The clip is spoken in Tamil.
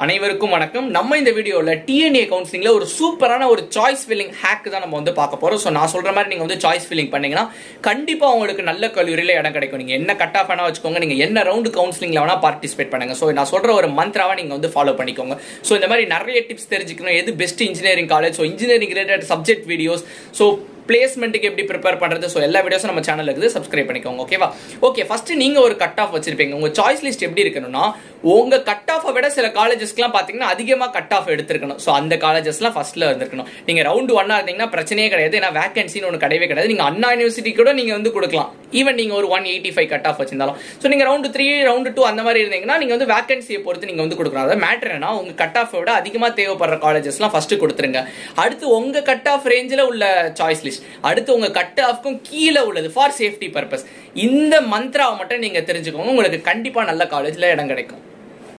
அனைவருக்கும் வணக்கம். நம்ம இந்த வீடியோவில் டிஎன்ஏ கவுன்சிலிங்கில் ஒரு சூப்பரான ஒரு சாய்ஸ் ஃபில்லிங் ஹேக் தான் நம்ம வந்து பார்க்க போகிறோம். ஸோ நான் சொல்கிற மாதிரி நீங்கள் வந்து சாய்ஸ் ஃபில்லிங் பண்ணீங்கன்னா கண்டிப்பாக உங்களுக்கு நல்ல கல்லூரியில் இடம் கிடைக்கும். நீங்கள் என்ன கட் ஆஃப் வேணால் வச்சுக்கோங்க, நீங்கள் என்ன ரவுண்டு கவுன்சிலிங்கில் வேணால் பார்ட்டிசிபேட் பண்ணுங்கள். ஸோ நான் சொல்கிற ஒரு மந்த்ராவை நீங்கள் வந்து ஃபாலோ பண்ணிக்கோங்க. ஸோ இந்த மாதிரி நிறைய டிப்ஸ் தெரிஞ்சுக்கணும். எது best engineering college, so engineering related subject videos, so பிளேஸ்மெண்ட்டுக்கு எப்படி ப்ரிப்பேர் பண்ணுறது, ஸோ எல்லா வீடியோஸும் நம்ம சேனல் இருக்குது, சப்ஸ்கிரைப் பண்ணிக்கோங்க. ஓகேவா? ஓகே, ஃபஸ்ட்டு நீங்கள் ஒரு கட் ஆஃப் வச்சிருப்பீங்க. உங்கள் சாய்ஸ் லிஸ்ட் எப்படி இருக்கணும்னா, உங்கள் கட் ஆஃபை விட சில காலேஜஸ்க்குலாம் பார்த்தீங்கன்னா அதிகமாக கட் ஆஃப் எடுத்துருக்கணும். ஸோ அந்த காலேஜஸ்லாம் ஃபஸ்ட்டில் இருந்திருக்கணும். நீங்கள் ரவுண்டு 1 இருந்தீங்கன்னா பிரச்சனையே கிடையாது, ஏன்னா வேகன்சின்னு ஒன்று கிடையவே கிடையாது. நீங்கள் அண்ணா யூனிவர்சிட்டி கூட நீங்கள் வந்து கொடுக்கலாம், ஈவன் நீங்கள் ஒரு 185 கட் ஆஃப் வச்சிருந்தாலும். ஸோ நீங்கள் ரவுண்டு 3 ரவுண்டு 2 அந்த மாதிரி இருந்தீங்கன்னா நீங்கள் வந்து வேகன்சியை பொறுத்து நீங்கள் வந்து கொடுக்கலாம். அதாவது மேட்டர் என்ன, உங்கள் கட் ஆஃபை விட அதிகமாக தேவைப்படுற காலேஜஸ்லாம் ஃபஸ்ட்டு கொடுத்துருங்க. அடுத்து உங்கள் கட் ஆஃப் ரேஞ்சில் உள்ள சாய்ஸ் லிஸ்ட், அடுத்து உங்கள் கட் ஆஃப்க்கும் கீழே உள்ளது ஃபார் சேஃப்டி பர்பஸ். இந்த மந்த்ராவை மட்டும் நீங்கள் தெரிஞ்சுக்கோங்க, உங்களுக்கு கண்டிப்பாக நல்ல காலேஜில் இடம் கிடைக்கும்.